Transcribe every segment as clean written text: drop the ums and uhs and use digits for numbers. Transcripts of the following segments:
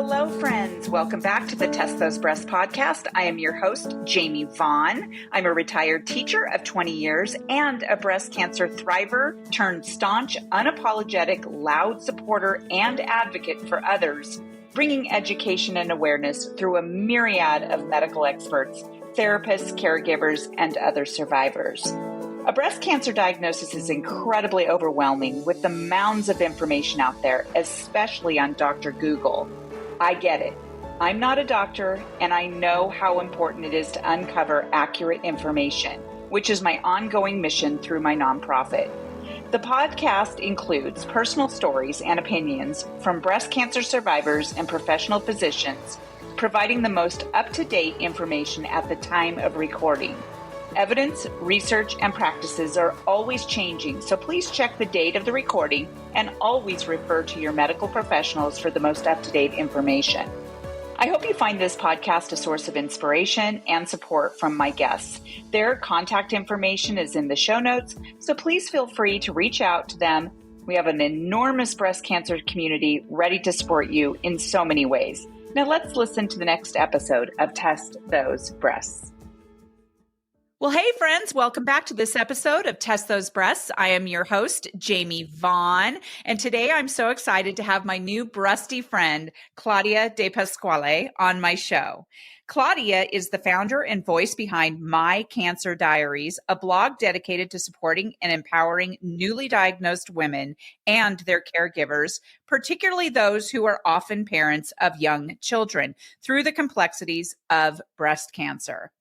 hello, friends. Welcome back to the Test Those Breasts podcast. I am your host, Jamie Vaughn. I'm a retired teacher of 20 years and a breast cancer thriver turned staunch, unapologetic, loud supporter and advocate for others, bringing education and awareness through a myriad of medical experts, therapists, caregivers, and other survivors. A breast cancer diagnosis is incredibly overwhelming with the mounds of information out there, especially on Dr. Google. I get it. I'm not a doctor, and I know how important it is to uncover accurate information, which is my ongoing mission through my nonprofit. The podcast includes personal stories and opinions from breast cancer survivors and professional physicians, providing the most up-to-date information at the time of recording. Evidence, research, and practices are always changing, so please check the date of the recording and always refer to your medical professionals for the most up-to-date information. I hope you find this podcast a source of inspiration and support from my guests. Their contact information is in the show notes, so please feel free to reach out to them. We have an enormous breast cancer community ready to support you in so many ways. Now let's listen to the next episode of Test Those Breasts. Well, hey, friends, welcome back to this episode of Test Those Breasts. I am your host, Jamie Vaughn, and today I'm so excited to have my new breasty friend, Claudia de Pasquale, on my show. Claudia is the founder and voice behind My Cancer Diaries, a blog dedicated to supporting and empowering newly diagnosed women and their caregivers, particularly those who are often parents of young children, through the complexities of breast cancer.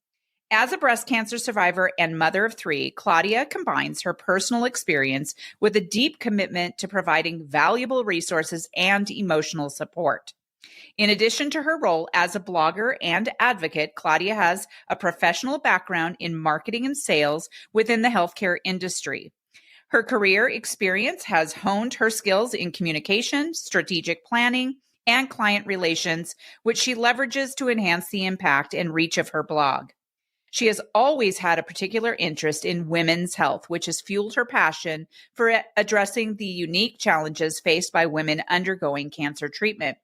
As a breast cancer survivor and mother of three, Claudia combines her personal experience with a deep commitment to providing valuable resources and emotional support. In addition to her role as a blogger and advocate, Claudia has a professional background in marketing and sales within the healthcare industry. Her career experience has honed her skills in communication, strategic planning, and client relations, which she leverages to enhance the impact and reach of her blog. She has always had a particular interest in women's health, which has fueled her passion for addressing the unique challenges faced by women undergoing cancer treatment.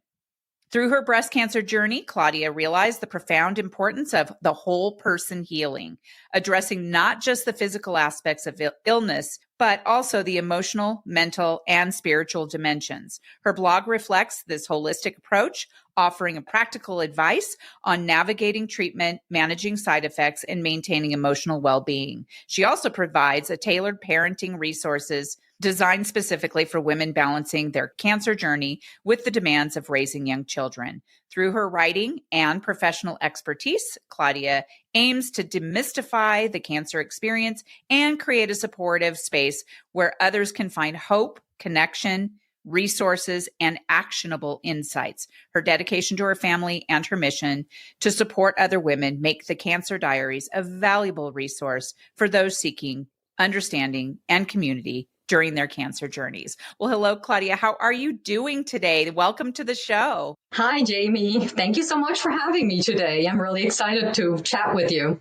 Through her breast cancer journey, Claudia realized the profound importance of the whole person healing, addressing not just the physical aspects of illness, but also the emotional, mental, and spiritual dimensions. Her blog reflects this holistic approach, offering a practical advice on navigating treatment, managing side effects, and maintaining emotional well-being. She also provides a tailored parenting resources designed specifically for women balancing their cancer journey with the demands of raising young children. Through her writing and professional expertise, Claudia aims to demystify the cancer experience and create a supportive space where others can find hope, connection, resources, and actionable insights. Her dedication to her family and her mission to support other women make the Cancer Diaries a valuable resource for those seeking understanding and community during their cancer journeys. Well, hello, Claudia. How are you doing today? Welcome to the show. Hi, Jamie. Thank you so much for having me today. I'm really excited to chat with you.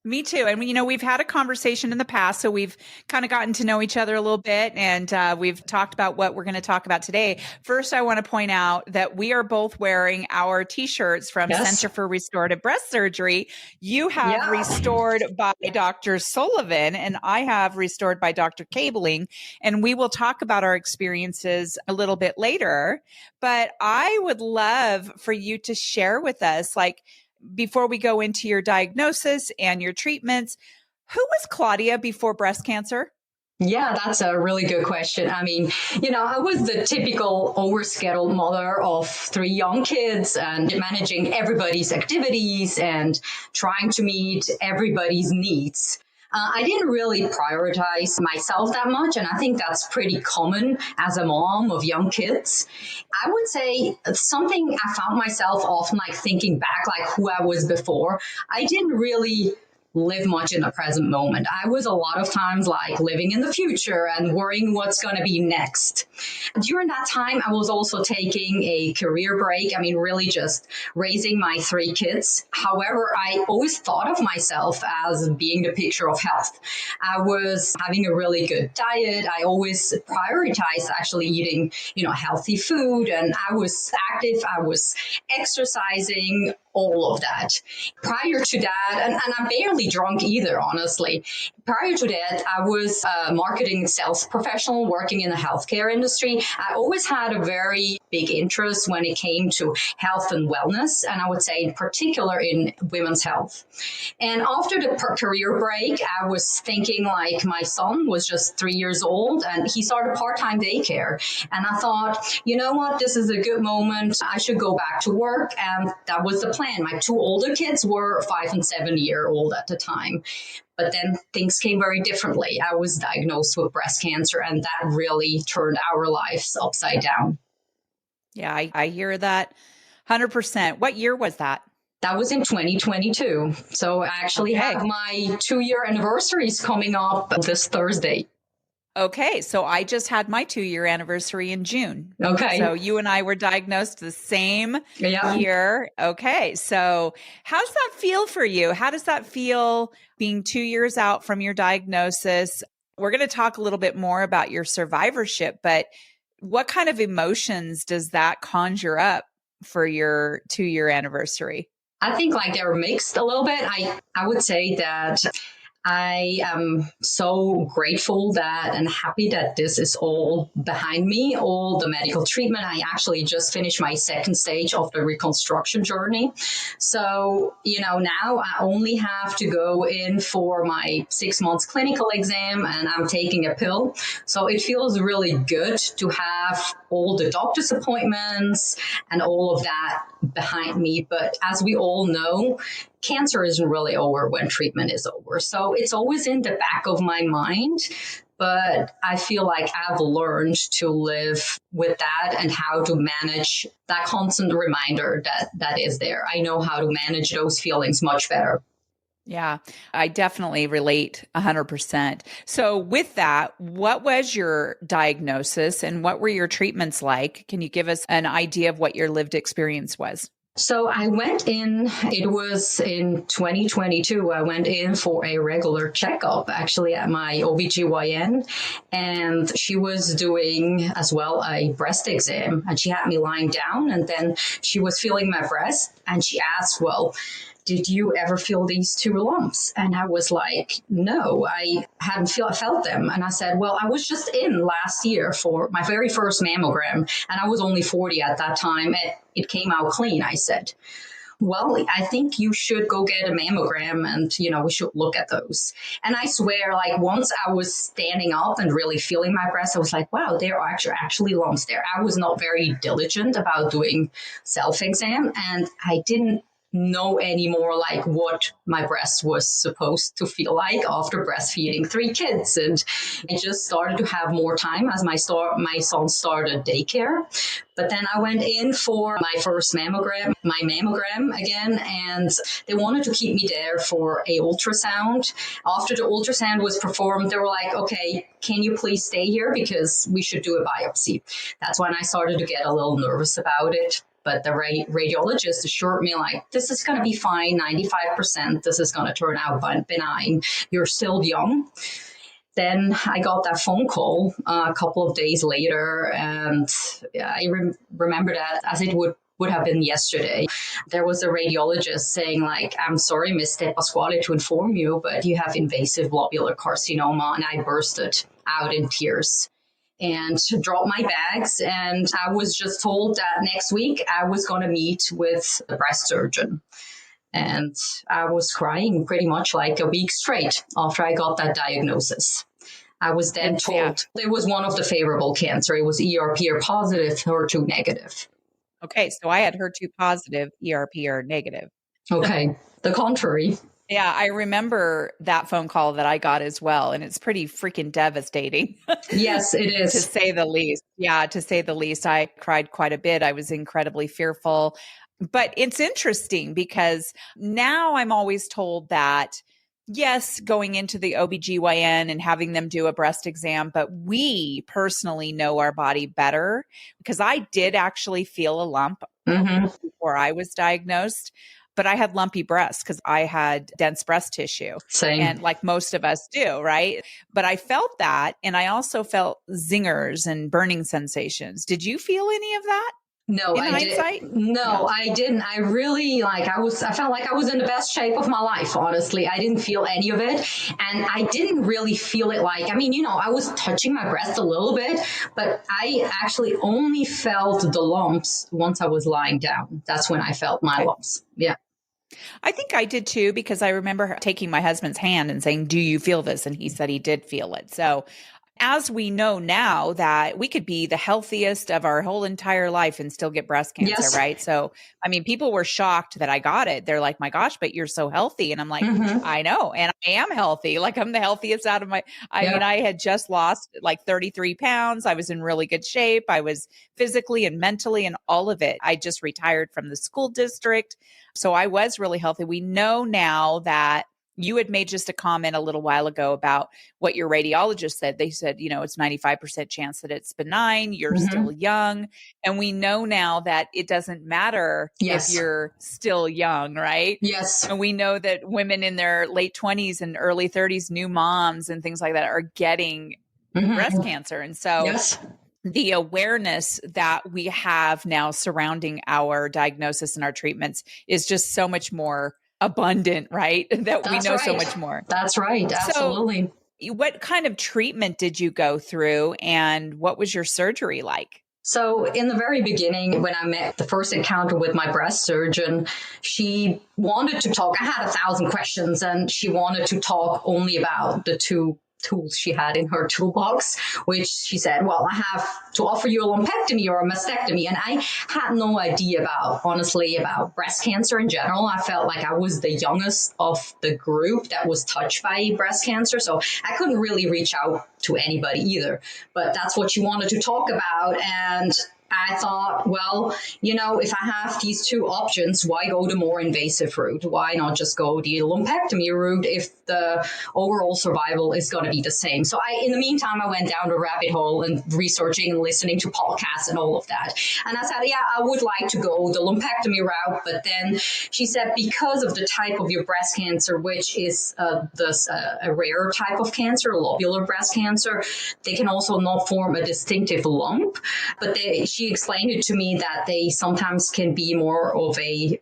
Me too. And, we've had a conversation in the past, so we've kind of gotten to know each other a little bit, and we've talked about what we're going to talk about today. First, I want to point out that we are both wearing our T-shirts from Center for Restorative Breast Surgery. You have Restored by Dr. Sullivan, and I have Restored by Dr. Cabling, and we will talk about our experiences a little bit later. But I would love for you to share with us, before we go into your diagnosis and your treatments, who was Claudia before breast cancer? Yeah, that's a really good question. I was the typical overscheduled mother of three young kids and managing everybody's activities and trying to meet everybody's needs. I didn't really prioritize myself that much, and I think that's pretty common as a mom of young kids. I would say something I found myself often thinking back, who I was before. I didn't really live much in the present moment. I was a lot of times like living in the future and worrying what's going to be next. During that time, I was also taking a career break. I mean, really just raising my 3 kids. However, I always thought of myself as being the picture of health. I was having a really good diet. I always prioritized actually eating, healthy food, and I was active. I was exercising, all of that. Prior to that, and I'm barely drunk either, honestly. Prior to that, I was a marketing sales professional working in the healthcare industry. I always had a very big interest when it came to health and wellness, and I would say in particular in women's health. And after the career break, I was thinking like my son was just 3 years old and he started part-time daycare. And I thought, you know what, this is a good moment. I should go back to work. And that was the plan. My 2 older kids were 5 and 7-year-old at the time. But then things came very differently. I was diagnosed with breast cancer, and that really turned our lives upside down. Yeah, I hear that 100%. What year was that? That was in 2022. So I actually have my 2-year anniversaries coming up this Thursday. Okay, so I just had my 2-year anniversary in June. Okay. So you and I were diagnosed the same year. Okay, so how does that feel for you? How does that feel being 2 years out from your diagnosis? We're going to talk a little bit more about your survivorship, but what kind of emotions does that conjure up for your 2-year anniversary? I think like they're mixed a little bit. I would say that I am so grateful that and happy that this is all behind me, all the medical treatment. I actually just finished my 2nd stage of the reconstruction journey. So, now I only have to go in for my 6 months clinical exam and I'm taking a pill. So it feels really good to have all the doctor's appointments and all of that behind me. But as we all know, cancer isn't really over when treatment is over. So it's always in the back of my mind, but I feel like I've learned to live with that and how to manage that constant reminder that is there. I know how to manage those feelings much better. Yeah, I definitely relate 100%. So with that, what was your diagnosis and what were your treatments like? Can you give us an idea of what your lived experience was? So I went in, it was in 2022, I went in for a regular checkup actually at my OBGYN, and she was doing as well a breast exam, and she had me lying down and then she was feeling my breast and she asked, well, did you ever feel these 2 lumps? And I was like, no, I hadn't felt them. And I said, well, I was just in last year for my very first mammogram, and I was only 40 at that time. It came out clean, I said. Well, I think you should go get a mammogram and, we should look at those. And I swear, like once I was standing up and really feeling my breast, I was like, wow, there are actually lumps there. I was not very diligent about doing self-exam, and I didn't know anymore like what my breast was supposed to feel like after breastfeeding 3 kids. And I just started to have more time as my son started daycare. But then I went in for my first my mammogram again, and they wanted to keep me there for a ultrasound. After the ultrasound was performed, they were like, okay, can you please stay here because we should do a biopsy. That's when I started to get a little nervous about it. But the radiologist assured me, like, this is going to be fine, 95%. This is going to turn out benign. You're still young. Then I got that phone call a couple of days later, and I remember that as it would have been yesterday. There was a radiologist saying, like, I'm sorry, Mr. Pasquale, to inform you, but you have invasive lobular carcinoma. And I bursted out in tears and dropped my bags. And I was just told that next week I was going to meet with the breast surgeon. And I was crying pretty much like a week straight after I got that diagnosis. I was then told it was one of the favorable cancer. It was ERP positive, HER2 negative. Okay, so I had HER2 positive, ERP negative. Okay, the contrary. Yeah, I remember that phone call that I got as well, and it's pretty freaking devastating. Yes, it is. To say the least. Yeah, to say the least. I cried quite a bit. I was incredibly fearful. But it's interesting because now I'm always told that yes, going into the OBGYN and having them do a breast exam, but we personally know our body better because I did actually feel a lump before I was diagnosed, but I had lumpy breasts because I had dense breast tissue. Same. And like most of us do, right? But I felt that. And I also felt zingers and burning sensations. Did you feel any of that? No, In I hindsight? did. No, I didn't. I really I felt like I was in the best shape of my life, honestly. I didn't feel any of it. And I didn't really feel it like, I was touching my breast a little bit, but I actually only felt the lumps once I was lying down. That's when I felt my lumps. Yeah. I think I did too, because I remember taking my husband's hand and saying, "Do you feel this?" And he said he did feel it. So as we know now that we could be the healthiest of our whole entire life and still get breast cancer, Yes. right? So, people were shocked that I got it. They're like, "My gosh, but you're so healthy." And I'm like, I know. And I am healthy. Like I'm the healthiest out of I had just lost like 33 pounds. I was in really good shape. I was physically and mentally and all of it. I just retired from the school district. So I was really healthy. We know now that you had made just a comment a little while ago about what your radiologist said. They said, it's 95% chance that it's benign. You're still young. And we know now that it doesn't matter if you're still young, right? Yes. And we know that women in their late 20s and early 30s, new moms and things like that are getting breast cancer. And so the awareness that we have now surrounding our diagnosis and our treatments is just so much more abundant, right? That we know so much more. That's right. Absolutely. So what kind of treatment did you go through and what was your surgery like? So in the very beginning, when I met the first encounter with my breast surgeon, she wanted to talk. I had 1,000 questions and she wanted to talk only about the two tools she had in her toolbox, which she said, well, I have to offer you a lumpectomy or a mastectomy. And I had no idea honestly, about breast cancer in general. I felt like I was the youngest of the group that was touched by breast cancer. So I couldn't really reach out to anybody either. But that's what she wanted to talk about. And I thought, well, if I have these two options, why go the more invasive route? Why not just go the lumpectomy route if the overall survival is going to be the same? So in the meantime, I went down the rabbit hole and researching and listening to podcasts and all of that. And I said, yeah, I would like to go the lumpectomy route. But then she said, because of the type of your breast cancer, which is a rare type of cancer, lobular breast cancer, they can also not form a distinctive lump, but she explained it to me that they sometimes can be more of they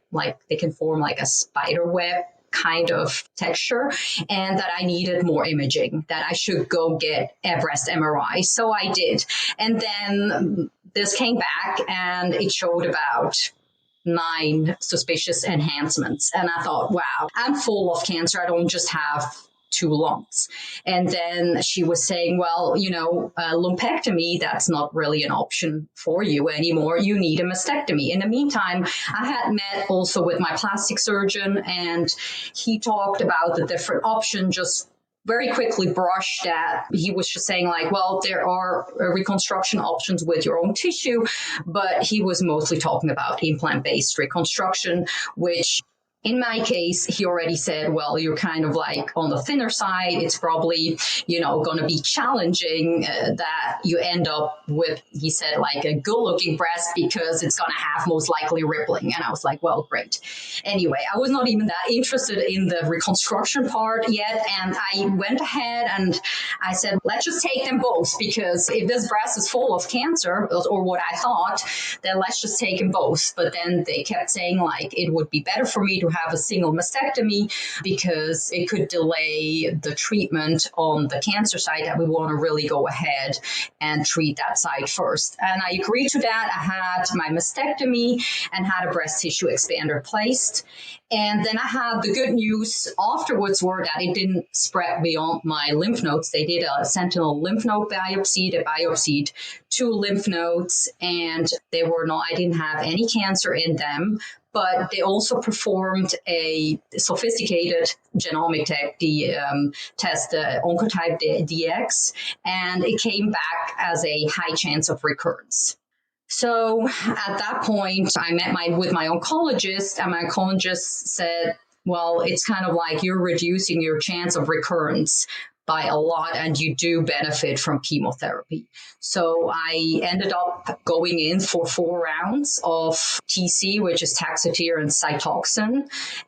can form like a spider web kind of texture, and that I needed more imaging, that I should go get a breast MRI. So I did. And then this came back and it showed about 9 suspicious enhancements. And I thought, wow, I'm full of cancer. I don't just have 2 lumps. And then she was saying, well, lumpectomy, that's not really an option for you anymore. You need a mastectomy. In the meantime, I had met also with my plastic surgeon, and he talked about the different options, just very quickly brushed that. He was just saying well, there are reconstruction options with your own tissue, but he was mostly talking about implant-based reconstruction, which in my case, he already said, well, you're kind of on the thinner side. It's probably, going to be challenging that you end up with, he said, a good looking breast because it's going to have most likely rippling. And I was like, well, great. Anyway, I was not even that interested in the reconstruction part yet. And I went ahead and I said, let's just take them both, because if this breast is full of cancer, or what I thought, then let's just take them both. But then they kept saying it would be better for me to have a single mastectomy because it could delay the treatment on the cancer side, that we want to really go ahead and treat that side first. And I agreed to that. I had my mastectomy and had a breast tissue expander placed. And then I had the good news afterwards were that it didn't spread beyond my lymph nodes. They did a sentinel lymph node biopsy. They biopsied 2 lymph nodes, and I didn't have any cancer in them. But they also performed a sophisticated genomic test, Oncotype DX, and it came back as a high chance of recurrence. So at that point, I met with my oncologist, and my oncologist said, well, it's kind of like you're reducing your chance of recurrence by a lot, and you do benefit from chemotherapy. So I ended up going in for 4 rounds of TC, which is taxotere and Cytoxan.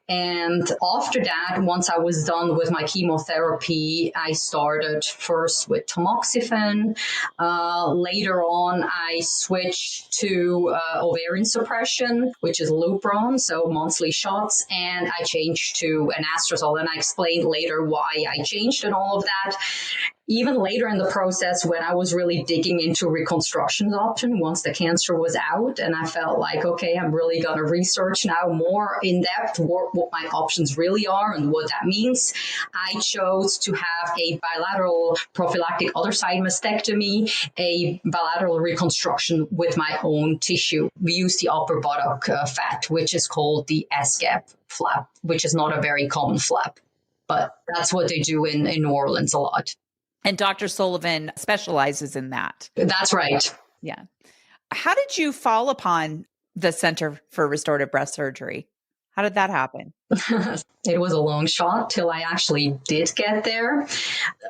And after that, once I was done with my chemotherapy, I started first with tamoxifen. Later on, I switched to ovarian suppression, which is Lupron, so monthly shots, and I changed to anastrozole. And I explained later why I changed and all of that. Even later in the process, when I was really digging into reconstruction option, once the cancer was out, and I felt like, okay, I'm really going to research now more in depth what my options really are and what that means. I chose to have a bilateral prophylactic other side mastectomy, a bilateral reconstruction with my own tissue. We use the upper buttock fat, which is called the SGAP flap, which is not a very common flap, but that's what they do in New Orleans a lot. And Dr. Sullivan specializes in that. That's right. Yeah. How did you fall upon the Center for Restorative Breast Surgery? How did that happen? It was a long shot till I actually did get there.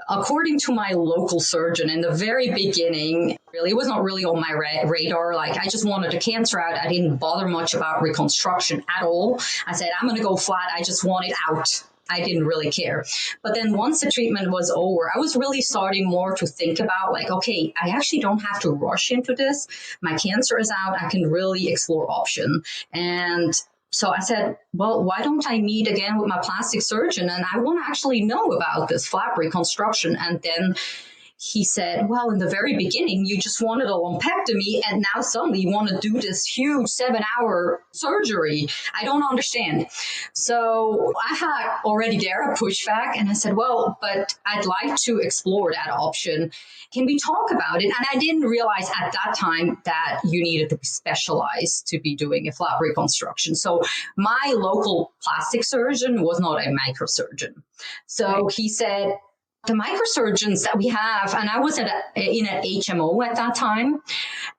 According to my local surgeon in the very beginning, really, it was not really on my radar. Like, I just wanted the cancer out. I didn't bother much about reconstruction at all. I said, I'm going to go flat. I just want it out. I didn't really care. But then once the treatment was over, I was really starting more to think about like, okay, I actually don't have to rush into this. My cancer is out. I can really explore option. And so I said, well, why don't I meet again with my plastic surgeon? And I want to actually know about this flap reconstruction. And then he said, well, in the very beginning, you just wanted a lumpectomy, and now suddenly you want to do this huge 7-hour surgery. I don't understand. So I had already there a pushback, and I said, well, but I'd like to explore that option. Can we talk about it? And I didn't realize at that time that you needed to be specialized to be doing a flap reconstruction. So my local plastic surgeon was not a microsurgeon. So he said, the microsurgeons that we have, and I was in an HMO at that time,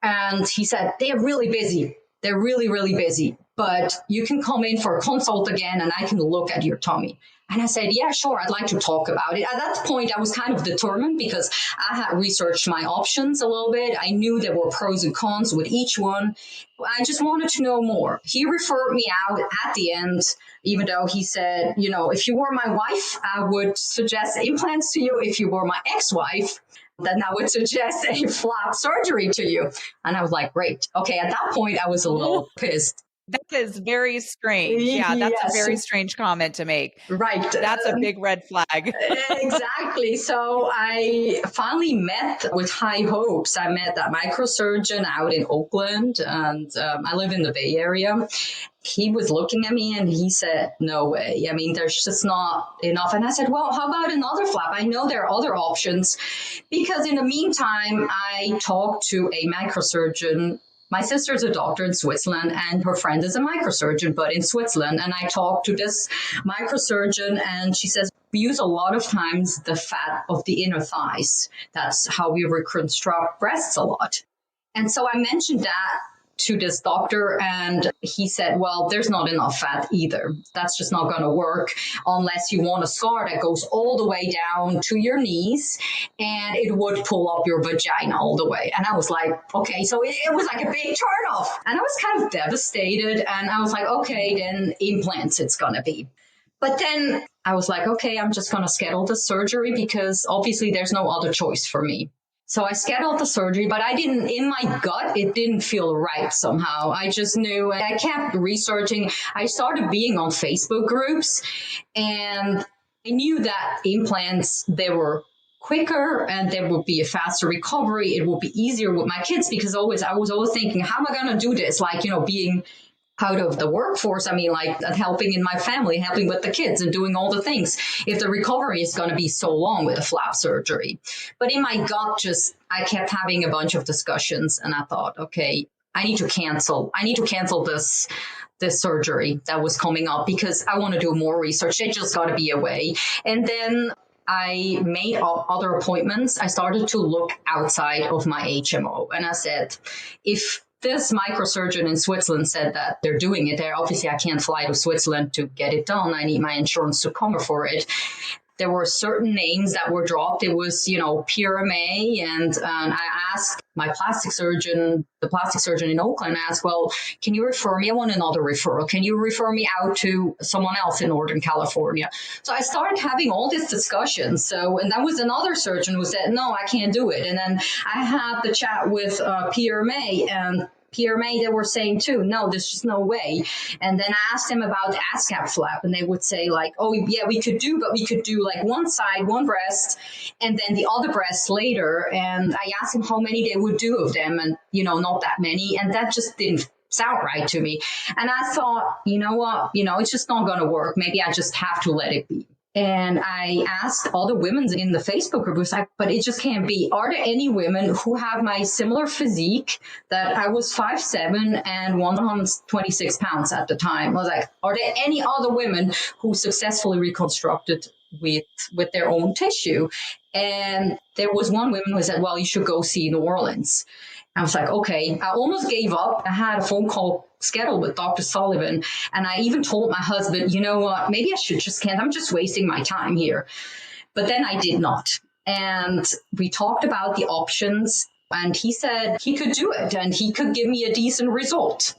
and he said, they're really busy. They're really, really busy, but you can come in for a consult again and I can look at your tummy. And I said, yeah, sure, I'd like to talk about it. At that point, I was kind of determined because I had researched my options a little bit. I knew there were pros and cons with each one. I just wanted to know more. He referred me out at the end, even though he said, you know, if you were my wife, I would suggest implants to you. If you were my ex-wife, then I would suggest a flap surgery to you. And I was like, great. Okay, at that point, I was a little pissed. That is very strange. Yeah, that's a very strange comment to make. Right. That's a big red flag. Exactly. So I finally met with high hopes. I met that microsurgeon out in Oakland, and I live in the Bay Area. He was looking at me and he said, no way. I mean, there's just not enough. And I said, well, how about another flap? I know there are other options, because in the meantime, I talked to a microsurgeon. My sister's a doctor in Switzerland and her friend is a microsurgeon, but in Switzerland. And I talked to this microsurgeon and she says, we use a lot of times the fat of the inner thighs. That's how we reconstruct breasts a lot. And so I mentioned that to this doctor and he said, well, there's not enough fat either. That's just not going to work unless you want a scar that goes all the way down to your knees and it would pull up your vagina all the way. And I was like, okay, so it was like a big turnoff. And I was kind of devastated and I was like, okay, then implants it's going to be. But then I was like, okay, I'm just going to schedule the surgery because obviously there's no other choice for me. So I scheduled the surgery, but in my gut, it didn't feel right somehow. I just knew, I kept researching. I started being on Facebook groups and I knew that implants, they were quicker and there would be a faster recovery. It would be easier with my kids because I was always thinking, how am I going to do this? Like, you know, being out of the workforce, I mean, like helping in my family, helping with the kids and doing all the things, if the recovery is going to be so long with a flap surgery. But in my gut, I kept having a bunch of discussions and I thought, okay, I need to cancel this surgery that was coming up because I want to do more research. It just got to be a way. And then I made other appointments. I started to look outside of my HMO and I said, if this microsurgeon in Switzerland said that they're doing it there. Obviously, I can't fly to Switzerland to get it done. I need my insurance to cover for it. There were certain names that were dropped. It was, PRMA. And I asked my plastic surgeon, the plastic surgeon in Oakland, I asked, well, can you refer me? I want another referral. Can you refer me out to someone else in Northern California? So I started having all these discussions. And that was another surgeon who said, no, I can't do it. And then I had the chat with PRMA, and PRMA, they were saying too, no, there's just no way. And then I asked them about the ASCAP flap, and they would say like, oh yeah, we could do like one side, one breast, and then the other breast later. And I asked them how many they would do of them, and not that many. And that just didn't sound right to me. And I thought, you know what, it's just not going to work. Maybe I just have to let it be. And I asked all the women in the Facebook group, was like, but it just can't be. Are there any women who have my similar physique, that I was 5'7" and 126 pounds at the time? I was like, are there any other women who successfully reconstructed with their own tissue? And there was one woman who said, well, you should go see New Orleans. I was like, okay. I almost gave up. I had a phone call scheduled with Dr. Sullivan, and I even told my husband, you know what, maybe I should just can't. I'm just wasting my time here. But then I did not. And we talked about the options, and he said he could do it and he could give me a decent result.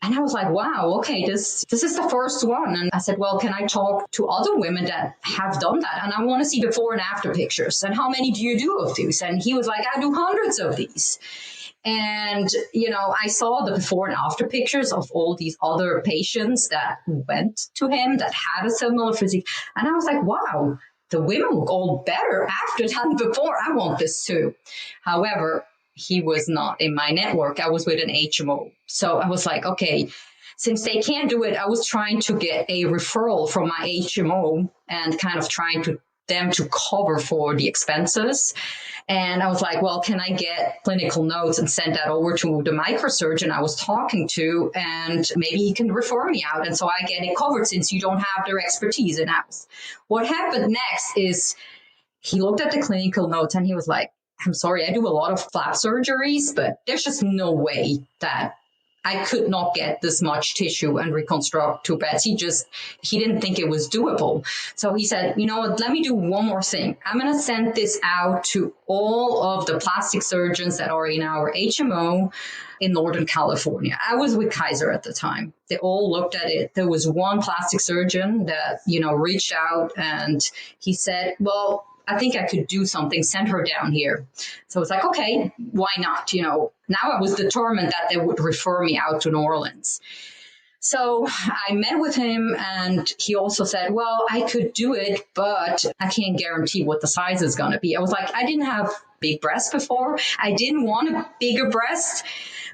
And I was like, wow, okay, this is the first one. And I said, well, can I talk to other women that have done that? And I want to see before and after pictures. And how many do you do of these? And he was like, I do hundreds of these. And, I saw the before and after pictures of all these other patients that went to him that had a similar physique. And I was like, wow, the women look all better after than before. I want this too. However, he was not in my network. I was with an HMO. So I was like, okay, since they can't do it, I was trying to get a referral from my HMO and kind of trying to them to cover for the expenses. And I was like, well, can I get clinical notes and send that over to the microsurgeon I was talking to, and maybe he can refer me out. And so I get it covered since you don't have their expertise in-house. What happened next is he looked at the clinical notes and he was like, I'm sorry, I do a lot of flap surgeries, but there's just no way that I could not get this much tissue and reconstruct two breasts. He didn't think it was doable. So he said, you know what, let me do one more thing. I'm going to send this out to all of the plastic surgeons that are in our HMO in Northern California. I was with Kaiser at the time. They all looked at it. There was one plastic surgeon that, reached out, and he said, well, I think I could do something, send her down here. So it's like, okay, why not? Now I was determined that they would refer me out to New Orleans. So I met with him, and he also said, well, I could do it, but I can't guarantee what the size is going to be. I was like, I didn't have big breasts before. I didn't want a bigger breast,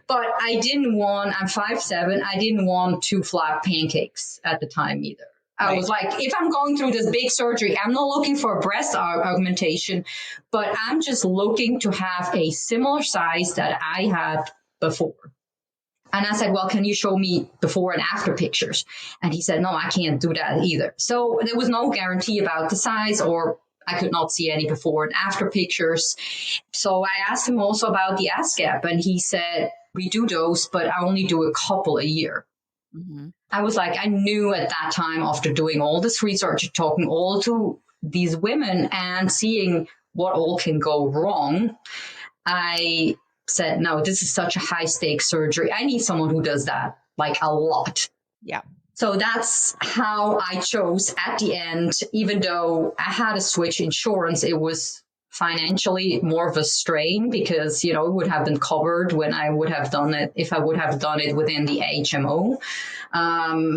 but I'm 5'7". I didn't want two flat pancakes at the time either. I was like, if I'm going through this big surgery, I'm not looking for a breast augmentation, but I'm just looking to have a similar size that I had before. And I said, well, can you show me before and after pictures? And he said, no, I can't do that either. So there was no guarantee about the size, or I could not see any before and after pictures. So I asked him also about the ASCAP, and he said, we do those, but I only do a couple a year. Mm-hmm. I was like, I knew at that time, after doing all this research, talking all to these women and seeing what all can go wrong, I said, no, this is such a high stakes surgery. I need someone who does that like a lot. Yeah. So that's how I chose at the end. Even though I had to switch insurance, it was financially more of a strain because, it would have been covered when I would have done it, if I would have done it within the HMO.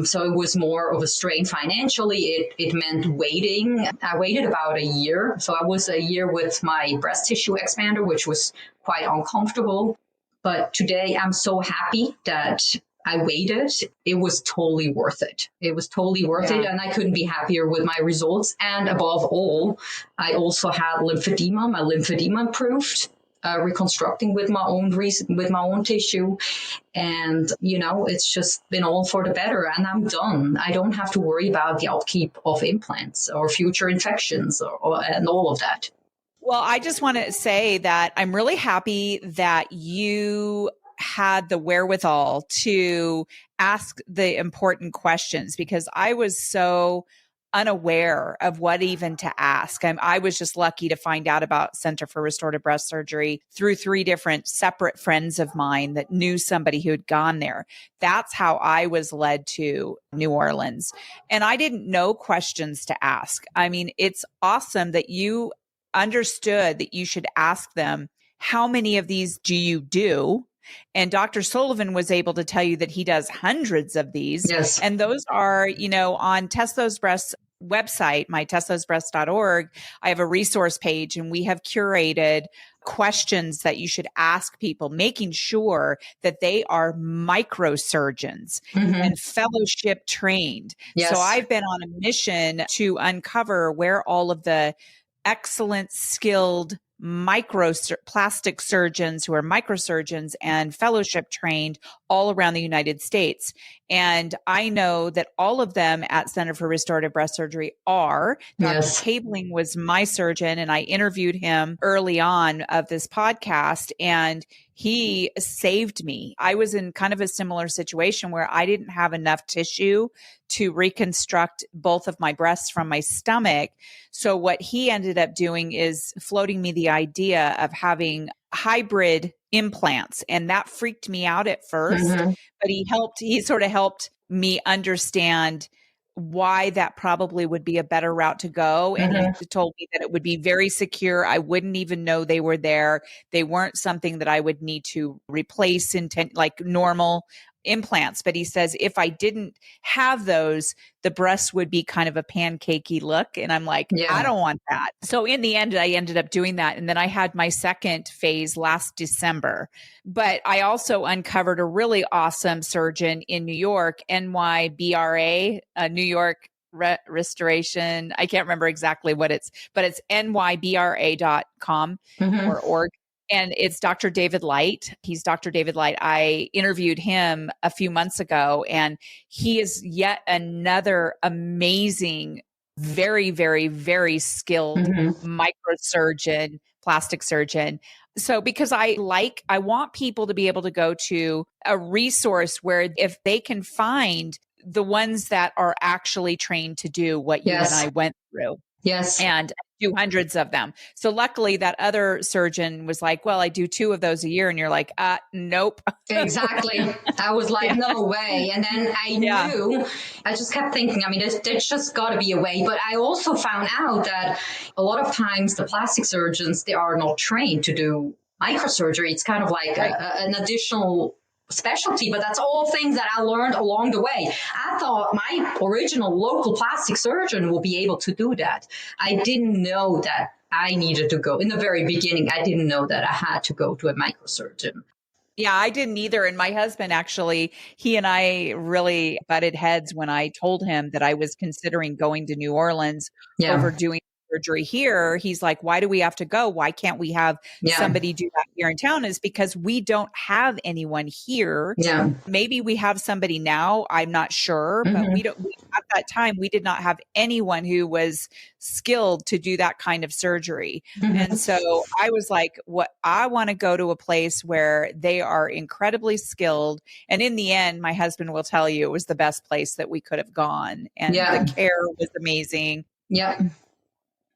So it was more of a strain financially. It meant waiting. I waited about a year. So I was a year with my breast tissue expander, which was quite uncomfortable. But today I'm so happy that I waited. It was totally worth it. It was totally worth it. And I couldn't be happier with my results. And above all, I also had lymphedema. My lymphedema improved, reconstructing with my own tissue. And, it's just been all for the better. And I'm done. I don't have to worry about the upkeep of implants or future infections and all of that. Well, I just want to say that I'm really happy that you had the wherewithal to ask the important questions because I was so unaware of what even to ask. I was just lucky to find out about Center for Restorative Breast Surgery through 3 different separate friends of mine that knew somebody who had gone there. That's how I was led to New Orleans. And I didn't know questions to ask. I mean, it's awesome that you understood that you should ask them, how many of these do you do? And Dr. Sullivan was able to tell you that he does hundreds of these. Yes. And those are, on Test Those Breasts website, my testtosebreasts.org, I have a resource page and we have curated questions that you should ask people, making sure that they are microsurgeons and fellowship trained. Yes. So I've been on a mission to uncover where all of the excellent, skilled plastic surgeons who are microsurgeons and fellowship trained all around the United States. And I know that all of them at Center for Restorative Breast Surgery are. Yes. Dr. Tabling was my surgeon, and I interviewed him early on of this podcast, and he saved me. I was in kind of a similar situation where I didn't have enough tissue to reconstruct both of my breasts from my stomach. So what he ended up doing is floating me the idea of having hybrid implants. And that freaked me out at first, but he sort of helped me understand why that probably would be a better route to go. And he told me that it would be very secure. I wouldn't even know they were there. They weren't something that I would need to replace like normal implants. But he says, if I didn't have those, the breasts would be kind of a pancakey look. And I'm like, I don't want that. So in the end, I ended up doing that. And then I had my second phase last December. But I also uncovered a really awesome surgeon in New York, NYBRA, New York Restoration. I can't remember exactly what but it's nybra.com or org. And it's Dr. David Light. He's Dr. David Light. I interviewed him a few months ago, and he is yet another amazing, very, very, very skilled microsurgeon, plastic surgeon. So because I want people to be able to go to a resource where if they can find the ones that are actually trained to do what you and I went through. Yes. And do hundreds of them. So luckily that other surgeon was like, well, I do 2 of those a year. And you're like, nope. Exactly. I was like, no way. And then I knew, I just kept thinking, I mean, there's just got to be a way. But I also found out that a lot of times the plastic surgeons, they are not trained to do microsurgery. It's kind of like an additional specialty, but that's all things that I learned along the way. I thought my original local plastic surgeon will be able to do that. I didn't know that I needed to go. In the very beginning, I didn't know that I had to go to a microsurgeon. Yeah, I didn't either. And my husband actually, he and I really butted heads when I told him that I was considering going to New Orleans over doing surgery here. He's like, why do we have to go? Why can't we have somebody do that here in town? Is because we don't have anyone here. Yeah. Maybe we have somebody now. I'm not sure, but at that time, we did not have anyone who was skilled to do that kind of surgery. And so I was like, I want to go to a place where they are incredibly skilled. And in the end, my husband will tell you it was the best place that we could have gone. And the care was amazing. Yeah.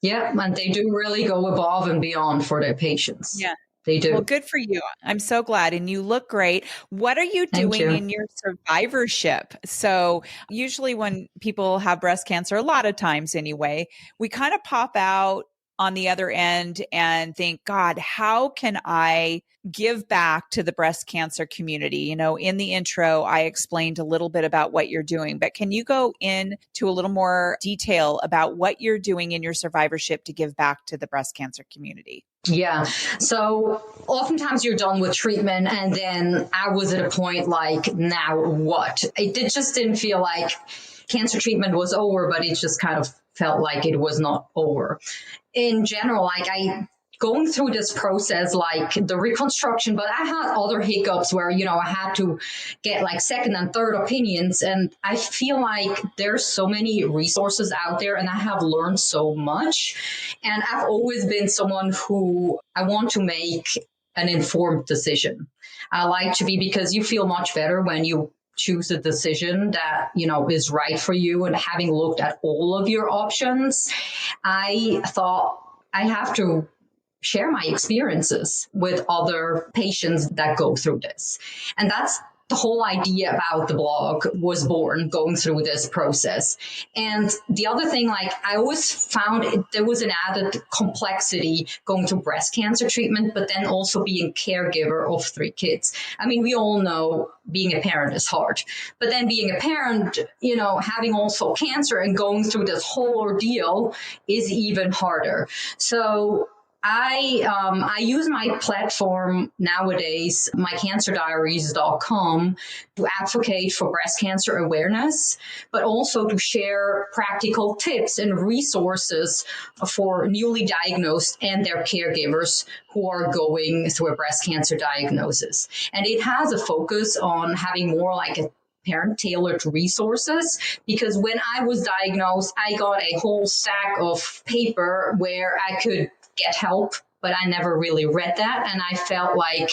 Yeah, and they do really go above and beyond for their patients. Yeah, they do. Well, good for you. I'm so glad. And you look great. What are you doing in your survivorship? So usually when people have breast cancer, a lot of times anyway, we kind of pop out on the other end and think, God, how can I give back to the breast cancer community? You know, in the intro, I explained a little bit about what you're doing, but can you go into a little more detail about what you're doing in your survivorship to give back to the breast cancer community? Yeah. So oftentimes you're done with treatment and then I was at a point like, now what? It just didn't feel like cancer treatment was over, but it just kind of felt like it was not over. In general, like going through this process, like the reconstruction, but I had other hiccups where, you know, I had to get like second and third opinions. And I feel like there's so many resources out there and I have learned so much. And I've always been someone who I want to make an informed decision. I like to be, because you feel much better when you choose a decision that, is right for you. And having looked at all of your options, I thought I have to share my experiences with other patients that go through this. And that's the whole idea about the blog was born going through this process. And the other thing, like, I always found there was an added complexity going through breast cancer treatment, but then also being caregiver of 3 kids. I mean, we all know being a parent is hard, but then being a parent, having also cancer and going through this whole ordeal is even harder. So I use my platform nowadays, mycancerdiaries.com, to advocate for breast cancer awareness, but also to share practical tips and resources for newly diagnosed and their caregivers who are going through a breast cancer diagnosis. And it has a focus on having more like a parent-tailored resources, because when I was diagnosed, I got a whole stack of paper where I could get help, but I never really read that. And I felt like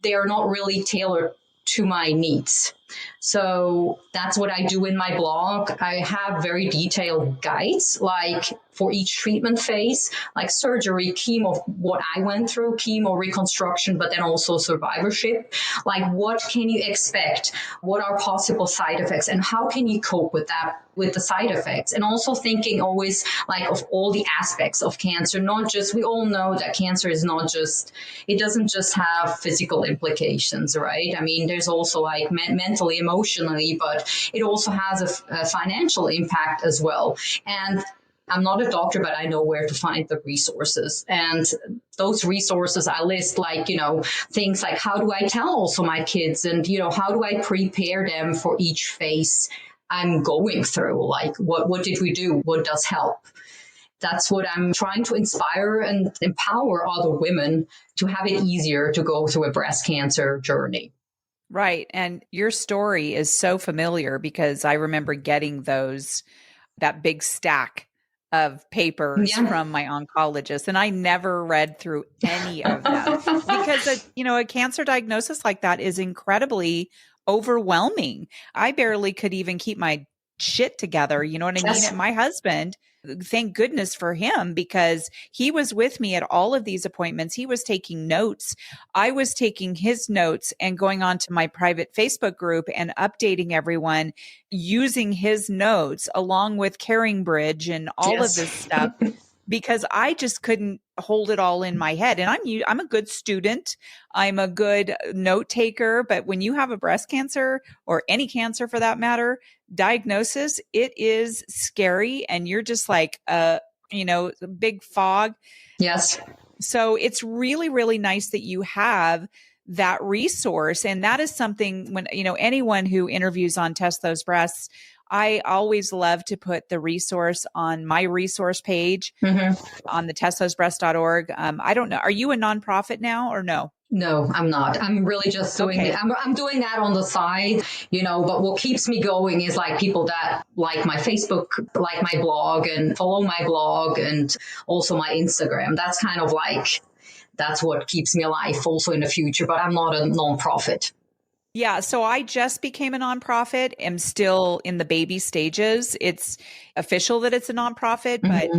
they're not really tailored to my needs. So that's what I do in my blog. I have very detailed guides, like for each treatment phase, like surgery, chemo, what I went through, chemo, reconstruction, but then also survivorship. Like, what can you expect? What are possible side effects? And how can you cope with that, with the side effects? And also thinking always like of all the aspects of cancer, not just, we all know that cancer is not just, it doesn't just have physical implications, right? I mean, there's also like mentally, emotionally, but it also has a financial impact as well. And I'm not a doctor, but I know where to find the resources. And those resources I list, like, things like, how do I tell also my kids? And, how do I prepare them for each phase I'm going through? Like, what did we do? What does help? That's what I'm trying to inspire and empower other women to have it easier to go through a breast cancer journey. Right. And your story is so familiar, because I remember getting that big stack of papers from my oncologist, and I never read through any of them because a cancer diagnosis like that is incredibly overwhelming. I barely could even keep my shit together. You know what I mean? And my husband, thank goodness for him, because he was with me at all of these appointments. He was taking notes. I was taking his notes and going on to my private Facebook group and updating everyone using his notes along with Caring Bridge and all of this stuff, because I just couldn't hold it all in my head. And I'm a good student. I'm a good note taker. But when you have a breast cancer, or any cancer for that matter, diagnosis, it is scary. And you're just like, big fog. Yes. So it's really, really nice that you have that resource. And that is something when, anyone who interviews on Test Those Breasts, I always love to put the resource on my resource page on the testtosebreasts.org. I don't know. Are you a nonprofit now or no? No, I'm not. I'm really just doing it. I'm doing that on the side, but what keeps me going is like people that like my Facebook, like my blog, and follow my blog, and also my Instagram. That's kind of like, that's what keeps me alive also in the future, but I'm not a nonprofit. Yeah. So I just became a nonprofit. I'm still in the baby stages. It's official that it's a nonprofit, but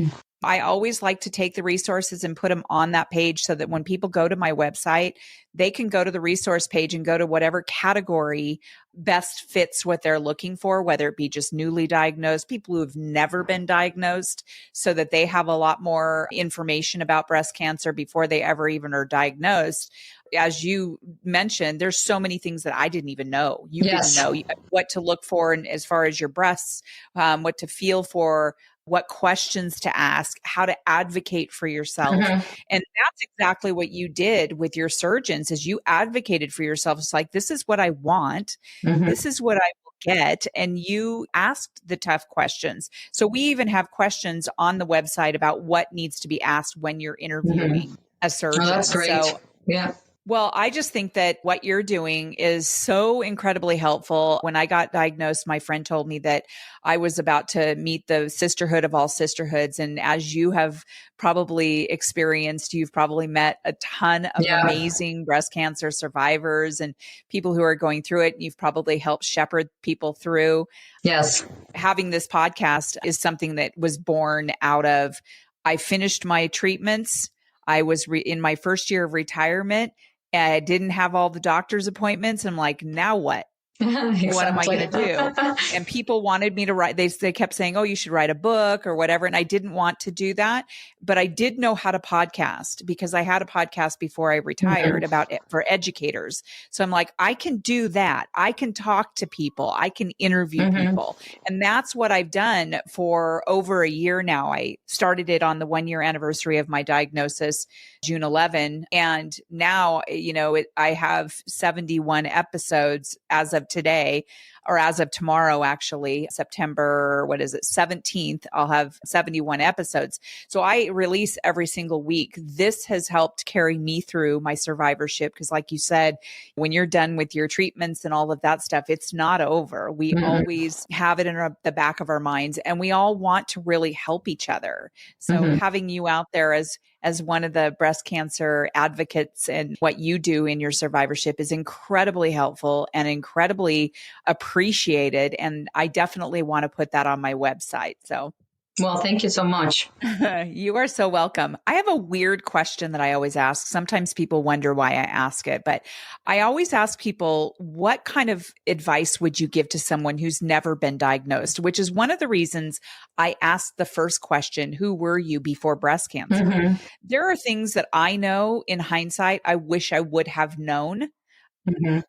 I always like to take the resources and put them on that page so that when people go to my website, they can go to the resource page and go to whatever category best fits what they're looking for, whether it be just newly diagnosed, people who have never been diagnosed, so that they have a lot more information about breast cancer before they ever even are diagnosed. As you mentioned, there's so many things that I didn't even know. You didn't know what to look for, and as far as your breasts, what to feel for, what questions to ask, how to advocate for yourself. And that's exactly what you did with your surgeons, is you advocated for yourself. It's like, this is what I want. This is what I will get. And you asked the tough questions. So we even have questions on the website about what needs to be asked when you're interviewing a surgeon. Oh, that's great. So, yeah. Well, I just think that what you're doing is so incredibly helpful. When I got diagnosed, my friend told me that I was about to meet the sisterhood of all sisterhoods. And as you have probably experienced, you've probably met a ton of Yeah. amazing breast cancer survivors and people who are going through it. You've probably helped shepherd people through. Yes. Having this podcast is something that was born out of, I finished my treatments. I was in my first year of retirement. I didn't have all the doctor's appointments. I'm like, now what? Exactly. What am I going to do? And people wanted me to write. They kept saying, oh, you should write a book or whatever. And I didn't want to do that. But I did know how to podcast because I had a podcast before I retired about it for educators. So I'm like, I can do that. I can talk to people. I can interview people. And that's what I've done for over a year now. I started it on the 1-year anniversary of my diagnosis, June 11. And now, I have 71 episodes as of today, or as of tomorrow, actually, September, 17th, I'll have 71 episodes. So I release every single week. This has helped carry me through my survivorship. Because like you said, when you're done with your treatments and all of that stuff, it's not over. We always have it in the back of our minds, and we all want to really help each other. So having you out there as one of the breast cancer advocates and what you do in your survivorship is incredibly helpful and incredibly appreciated. And I definitely want to put that on my website. So, well, thank you so much. You are so welcome. I have a weird question that I always ask. Sometimes people wonder why I ask it, but I always ask people, what kind of advice would you give to someone who's never been diagnosed? Which is one of the reasons I asked the first question, who were you before breast cancer? There are things that I know in hindsight, I wish I would have known.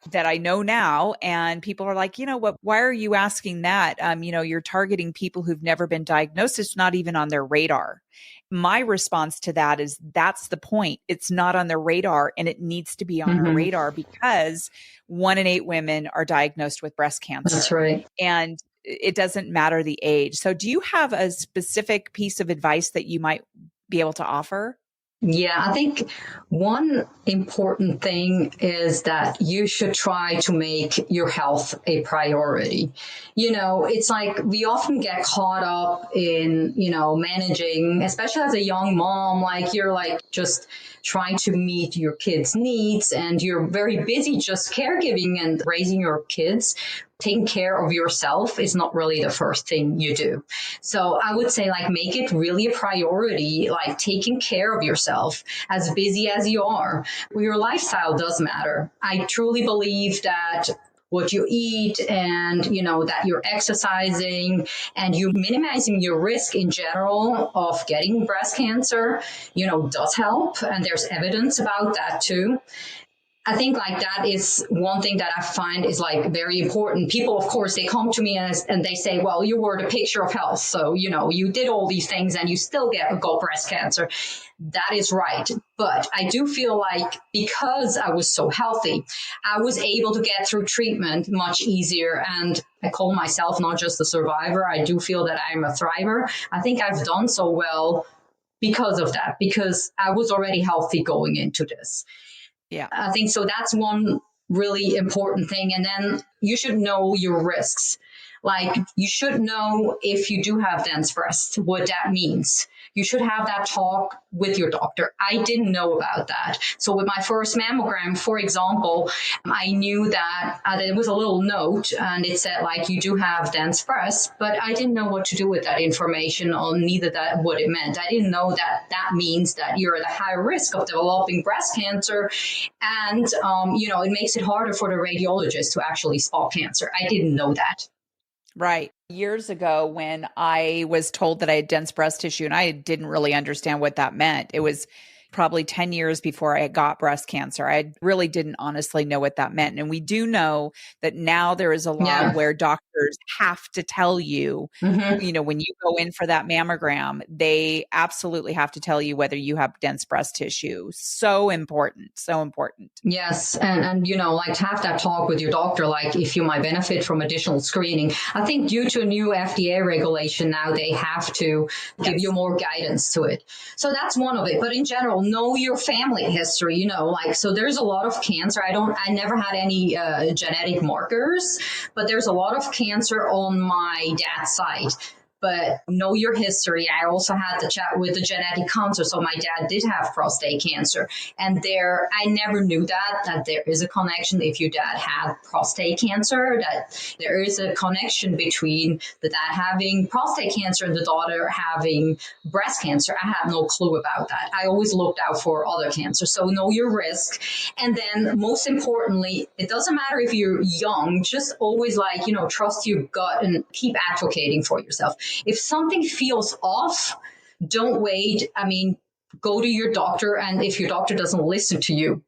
That I know now. And people are like, what, why are you asking that? You're targeting people who've never been diagnosed. It's not even on their radar. My response to that is that's the point. It's not on their radar, and it needs to be on our radar because 1 in 8 women are diagnosed with breast cancer. That's right. And it doesn't matter the age. So do you have a specific piece of advice that you might be able to offer? Yeah, I think one important thing is that you should try to make your health a priority. It's like we often get caught up in, managing, especially as a young mom, like you're like just trying to meet your kids' needs and you're very busy just caregiving and raising your kids. Taking care of yourself is not really the first thing you do. So I would say make it really a priority, taking care of yourself as busy as you are. Your lifestyle does matter. I truly believe that what you eat and, that you're exercising and you minimizing your risk in general of getting breast cancer, does help. And there's evidence about that too. I think that is one thing that I find is very important. People, of course, they come to me and they say, well, you were the picture of health. So, you did all these things and you still got breast cancer. That is right. But I do feel because I was so healthy, I was able to get through treatment much easier. And I call myself not just a survivor. I do feel that I'm a thriver. I think I've done so well because of that, because I was already healthy going into this. Yeah, I think so. That's one really important thing. And then you should know your risks. You should know if you do have dense breasts, what that means. You should have that talk with your doctor. I didn't know about that. So with my first mammogram, for example, I knew that there was a little note and it said you do have dense breasts, but I didn't know what to do with that information or neither that what it meant. I didn't know that that means that you're at a high risk of developing breast cancer. And, it makes it harder for the radiologist to actually spot cancer. I didn't know that. Right. Years ago, when I was told that I had dense breast tissue and I didn't really understand what that meant, it was probably 10 years before I got breast cancer. I really didn't honestly know what that meant. And we do know that now there is a law where doctors have to tell you, when you go in for that mammogram, they absolutely have to tell you whether you have dense breast tissue. So important. So important. Yes. And have that talk with your doctor, if you might benefit from additional screening. I think due to a new FDA regulation now, they have to give you more guidance to it. So that's one of it. But in general, know your family history, like, so there's a lot of cancer. I never had any genetic markers, but there's a lot of cancer on my dad's side. But know your history. I also had to chat with the genetic counselor. So my dad did have prostate cancer. And I never knew that there is a connection. If your dad had prostate cancer, that there is a connection between the dad having prostate cancer and the daughter having breast cancer. I had no clue about that. I always looked out for other cancer. So know your risk. And then most importantly, it doesn't matter if you're young, just always trust your gut and keep advocating for yourself. If something feels off, don't wait. Go to your doctor. And if your doctor doesn't listen to you,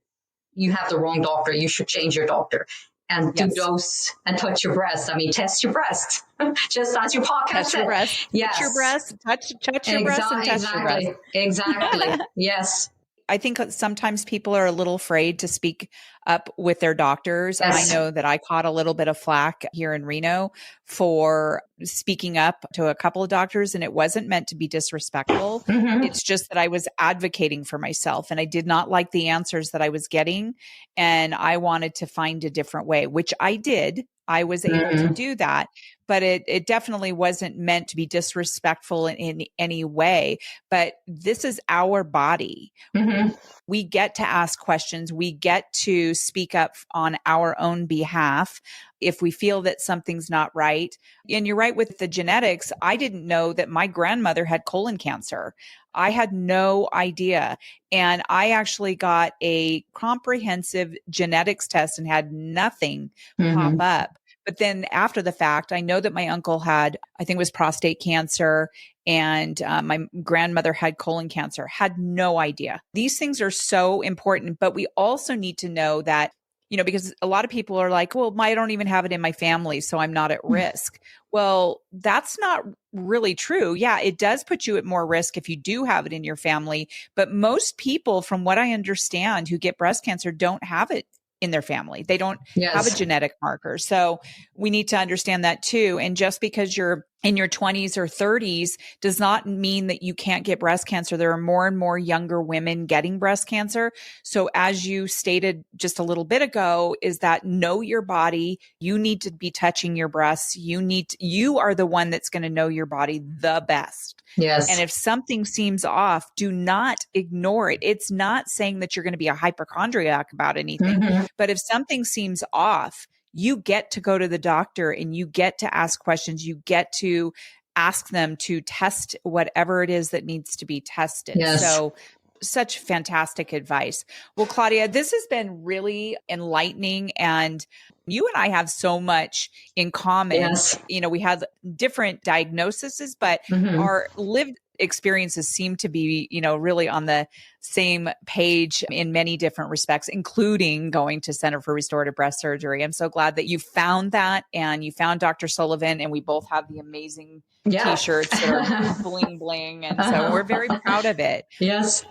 you have the wrong doctor. You should change your doctor and do dose and touch your breast. Test your breast. Just as your podcast touch said. Your breast. Yes. Touch your breast. Touch your breast and touch your breast. Exactly. Yes. I think sometimes people are a little afraid to speak up with their doctors. Yes. I know that I caught a little bit of flack here in Reno for speaking up to a couple of doctors, and it wasn't meant to be disrespectful. Mm-hmm. It's just that I was advocating for myself and I did not like the answers that I was getting. And I wanted to find a different way, which I did. I was able to do that, but it definitely wasn't meant to be disrespectful in any way. But this is our body. Mm-hmm. We get to ask questions. We get to speak up on our own behalf if we feel that something's not right. And you're right with the genetics. I didn't know that my grandmother had colon cancer. I had no idea. And I actually got a comprehensive genetics test and had nothing pop up. But then after the fact, I know that my uncle had, I think it was prostate cancer, and my grandmother had colon cancer. Had no idea. These things are so important, but we also need to know that, because a lot of people are like, well, I don't even have it in my family, so I'm not at risk. Well, that's not really true. Yeah, it does put you at more risk if you do have it in your family. But most people, from what I understand, who get breast cancer don't have it in their family. They don't have a genetic marker. So we need to understand that too. And just because you're in your 20s or 30s does not mean that you can't get breast cancer. There are more and more younger women getting breast cancer. So as you stated just a little bit ago, is that know your body. You need to be touching your breasts. You are the one that's going to know your body the best. Yes. And if something seems off, do not ignore it. It's not saying that you're going to be a hypochondriac about anything, but if something seems off, you get to go to the doctor and you get to ask questions. You get to ask them to test whatever it is that needs to be tested. Yes. So such fantastic advice. Well, Claudia, this has been really enlightening, and you and I have so much in common. Yes. We have different diagnoses, but our lived experiences seem to be, really on the same page in many different respects, including going to Center for Restorative Breast Surgery. I'm so glad that you found that and you found Dr. Sullivan, and we both have the amazing t-shirts that are bling bling. And so we're very proud of it. Yes.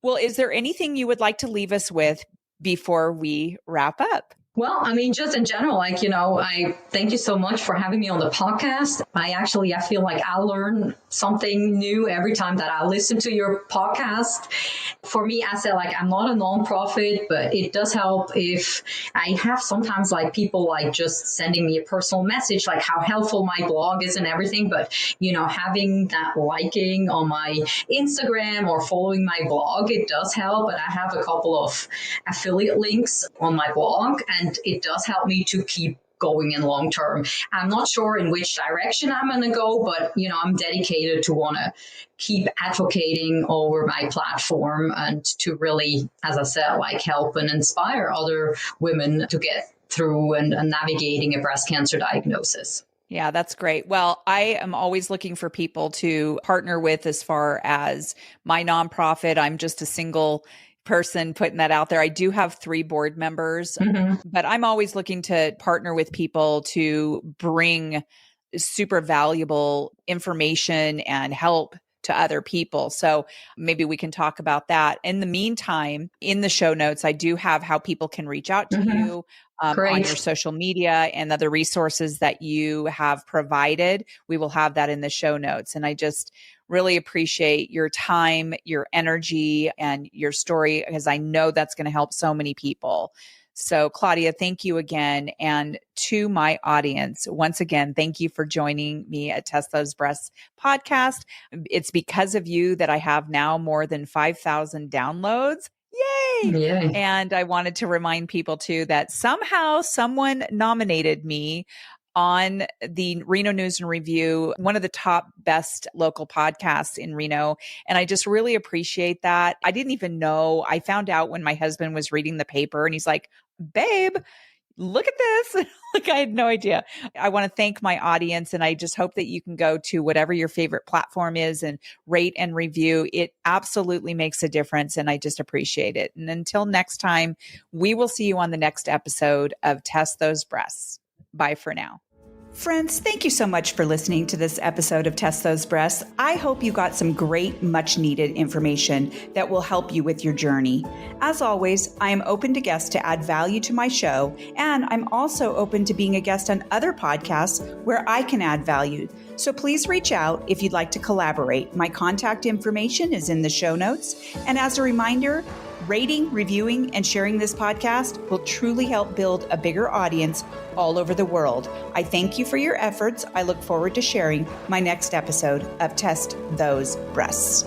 Well, is there anything you would like to leave us with before we wrap up? Well, just in general, I thank you so much for having me on the podcast. I feel like I learn something new every time that I listen to your podcast. For me, I said, I'm not a nonprofit, but it does help if I have sometimes people just sending me a personal message, how helpful my blog is and everything. But, having that liking on my Instagram or following my blog, it does help. And I have a couple of affiliate links on my blog, and it does help me to keep going in long term. I'm not sure in which direction I'm going to go, but I'm dedicated to want to keep advocating over my platform and to really, as I said, help and inspire other women to get through and navigating a breast cancer diagnosis. Yeah, that's great. Well, I am always looking for people to partner with as far as my nonprofit. I'm just a single person putting that out there. I do have 3 board members, but I'm always looking to partner with people to bring super valuable information and help to other people. So maybe we can talk about that. In the meantime, in the show notes, I do have how people can reach out to you on your social media and other resources that you have provided. We will have that in the show notes. And I just really appreciate your time, your energy, and your story, because I know that's going to help so many people. So, Claudia, thank you again. And to my audience, once again, thank you for joining me at Test Those Breasts podcast. It's because of you that I have now more than 5,000 downloads. Yay! Yeah. And I wanted to remind people too that somehow someone nominated me on the Reno News and Review, one of the top best local podcasts in Reno. And I just really appreciate that. I didn't even know. I found out when my husband was reading the paper and he's like, babe, look at this. Like, I had no idea. I want to thank my audience, and I just hope that you can go to whatever your favorite platform is and rate and review. It absolutely makes a difference, and I just appreciate it. And until next time, we will see you on the next episode of Test Those Breasts. Bye for now. Friends, thank you so much for listening to this episode of Test Those Breasts. I hope you got some great, much needed information that will help you with your journey. As always, I am open to guests to add value to my show, and I'm also open to being a guest on other podcasts where I can add value. So please reach out if you'd like to collaborate. My contact information is in the show notes. And as a reminder, rating, reviewing, and sharing this podcast will truly help build a bigger audience all over the world. I thank you for your efforts. I look forward to sharing my next episode of Test Those Breasts.